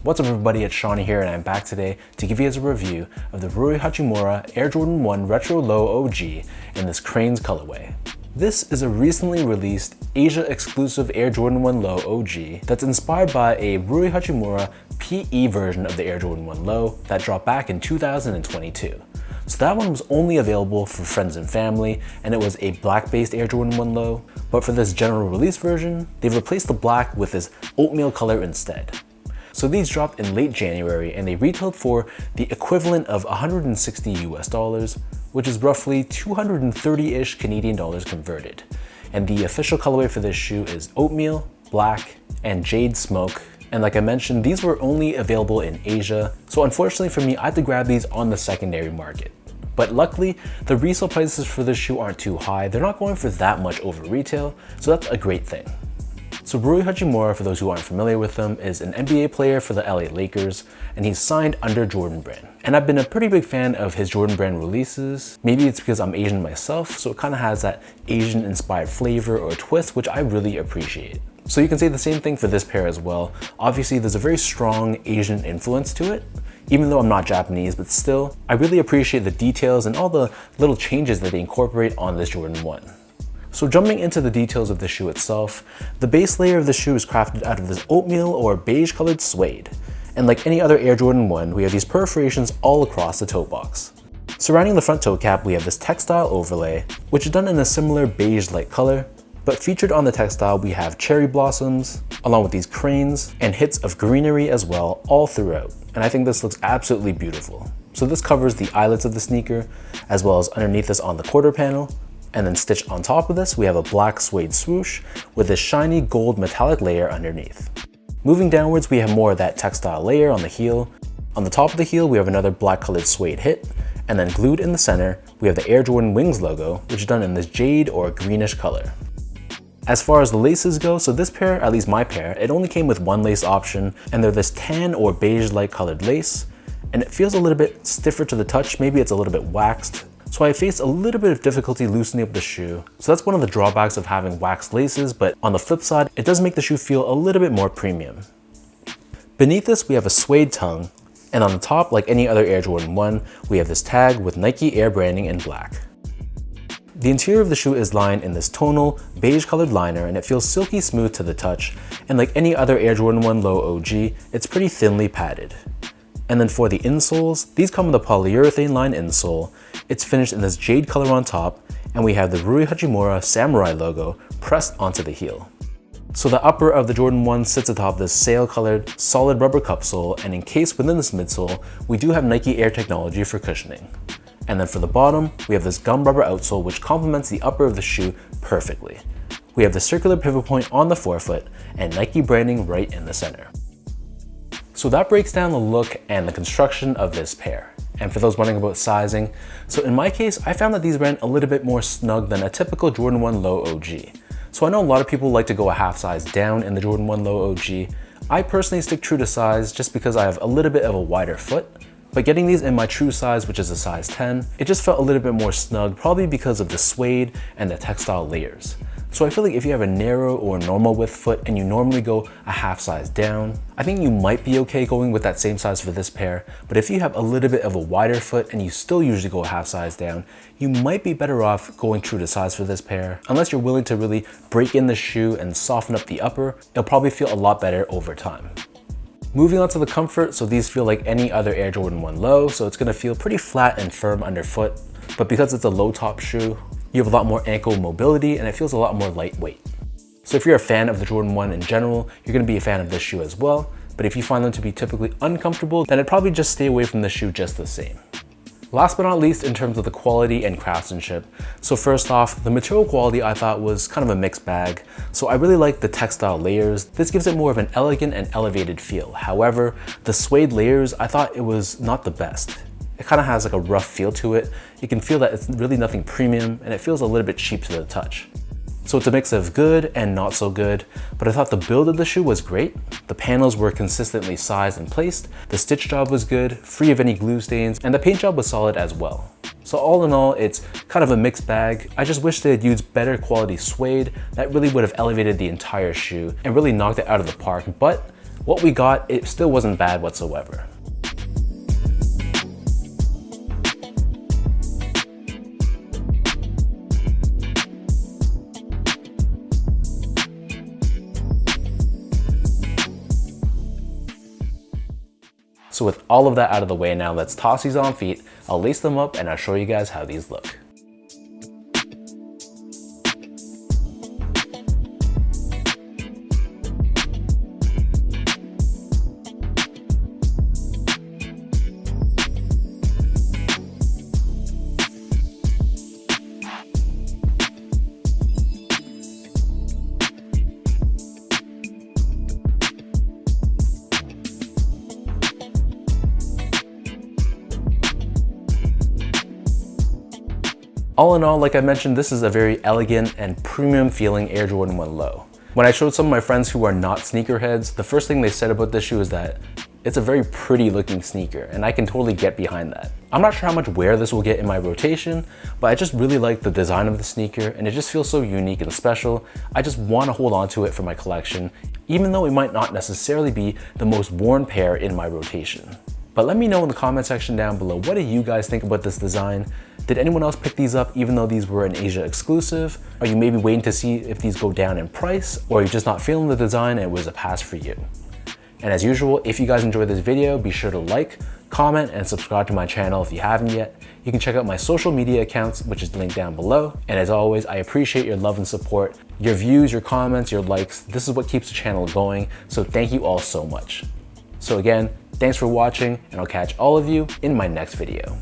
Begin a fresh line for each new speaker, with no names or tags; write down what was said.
What's up everybody, it's Shawnee here and I'm back today to give you guys a review of the Rui Hachimura Air Jordan 1 Retro Low OG in this Cranes colorway. This is a recently released Asia exclusive Air Jordan 1 Low OG that's inspired by a Rui Hachimura PE version of the Air Jordan 1 Low that dropped back in 2022. So that one was only available for friends and family, and it was a black-based Air Jordan 1 Low, but for this general release version, they've replaced the black with this oatmeal color instead. So these dropped in late January and they retailed for the equivalent of 160 US dollars, which is roughly 230-ish Canadian dollars converted. And the official colorway for this shoe is oatmeal, black, and jade smoke. And like I mentioned, these were only available in Asia. So unfortunately for me, I had to grab these on the secondary market. But luckily, the resale prices for this shoe aren't too high. They're not going for that much over retail, so that's a great thing. So Rui Hachimura, for those who aren't familiar with him, is an NBA player for the LA Lakers, and he's signed under Jordan Brand. And I've been a pretty big fan of his Jordan Brand releases. Maybe it's because I'm Asian myself, so it kind of has that Asian inspired flavor or twist, which I really appreciate. So you can say the same thing for this pair as well. Obviously, there's a very strong Asian influence to it. Even though I'm not Japanese, but still, I really appreciate the details and all the little changes that they incorporate on this Jordan 1. So jumping into the details of the shoe itself, the base layer of the shoe is crafted out of this oatmeal or beige colored suede. And like any other Air Jordan 1, we have these perforations all across the toe box. Surrounding the front toe cap, we have this textile overlay, which is done in a similar beige-like color, but featured on the textile, we have cherry blossoms, along with these cranes, and hits of greenery as well, all throughout. And I think this looks absolutely beautiful. So this covers the eyelets of the sneaker, as well as underneath this on the quarter panel. And then stitched on top of this, we have a black suede swoosh with this shiny gold metallic layer underneath. Moving downwards, we have more of that textile layer on the heel. On the top of the heel, we have another black colored suede hit. And then glued in the center, we have the Air Jordan Wings logo, which is done in this jade or greenish color. As far as the laces go, so this pair, at least my pair, it only came with one lace option, and they're this tan or beige-like colored lace, and it feels a little bit stiffer to the touch, maybe it's a little bit waxed. So I faced a little bit of difficulty loosening up the shoe. So that's one of the drawbacks of having waxed laces, but on the flip side, it does make the shoe feel a little bit more premium. Beneath this, we have a suede tongue, and on the top, like any other Air Jordan 1, we have this tag with Nike Air branding in black. The interior of the shoe is lined in this tonal, beige colored liner, and it feels silky smooth to the touch, and like any other Air Jordan 1 Low OG, it's pretty thinly padded. And then for the insoles, these come with a polyurethane lined insole. It's finished in this jade color on top, and we have the Rui Hachimura Samurai logo pressed onto the heel. So the upper of the Jordan 1 sits atop this sail colored solid rubber cupsole, and encased within this midsole, we do have Nike Air technology for cushioning. And then for the bottom, we have this gum rubber outsole which complements the upper of the shoe perfectly. We have the circular pivot point on the forefoot and Nike branding right in the center. So that breaks down the look and the construction of this pair. And for those wondering about sizing, so in my case, I found that these ran a little bit more snug than a typical Jordan 1 Low OG. So I know a lot of people like to go a half size down in the Jordan 1 Low OG. I personally stick true to size just because I have a little bit of a wider foot. But getting these in my true size, which is a size 10, it just felt a little bit more snug, probably because of the suede and the textile layers. So I feel like if you have a narrow or normal width foot and you normally go a half size down, I think you might be okay going with that same size for this pair. But if you have a little bit of a wider foot and you still usually go a half size down, you might be better off going true to size for this pair. Unless you're willing to really break in the shoe and soften up the upper, it'll probably feel a lot better over time. Moving on to the comfort, so these feel like any other Air Jordan 1 Low, so it's gonna feel pretty flat and firm underfoot. But because it's a low top shoe, you have a lot more ankle mobility and it feels a lot more lightweight. So if you're a fan of the Jordan 1 in general, you're gonna be a fan of this shoe as well. But if you find them to be typically uncomfortable, then I'd probably just stay away from the shoe just the same. Last but not least, in terms of the quality and craftsmanship. So first off, the material quality I thought was kind of a mixed bag. So I really like the textile layers. This gives it more of an elegant and elevated feel. However, the suede layers, I thought it was not the best. It kind of has like a rough feel to it. You can feel that it's really nothing premium and it feels a little bit cheap to the touch. So it's a mix of good and not so good, but I thought the build of the shoe was great. The panels were consistently sized and placed, the stitch job was good, free of any glue stains, and the paint job was solid as well. So all in all, it's kind of a mixed bag. I just wish they had used better quality suede. That really would have elevated the entire shoe and really knocked it out of the park, but what we got, it still wasn't bad whatsoever. So with all of that out of the way now, let's toss these on feet. I'll lace them up and I'll show you guys how these look. All in all, like I mentioned, this is a very elegant and premium feeling Air Jordan 1 Low. When I showed some of my friends who are not sneakerheads, the first thing they said about this shoe is that it's a very pretty looking sneaker, and I can totally get behind that. I'm not sure how much wear this will get in my rotation, but I just really like the design of the sneaker, and it just feels so unique and special. I just want to hold on to it for my collection, even though it might not necessarily be the most worn pair in my rotation. But let me know in the comment section down below, what do you guys think about this design? Did anyone else pick these up even though these were an Asia exclusive? Are you maybe waiting to see if these go down in price? Or are you just not feeling the design and it was a pass for you? And as usual, if you guys enjoyed this video, be sure to like, comment, and subscribe to my channel if you haven't yet. You can check out my social media accounts, which is linked down below. And as always, I appreciate your love and support. Your views, your comments, your likes, this is what keeps the channel going. So thank you all so much. So again, thanks for watching, and I'll catch all of you in my next video.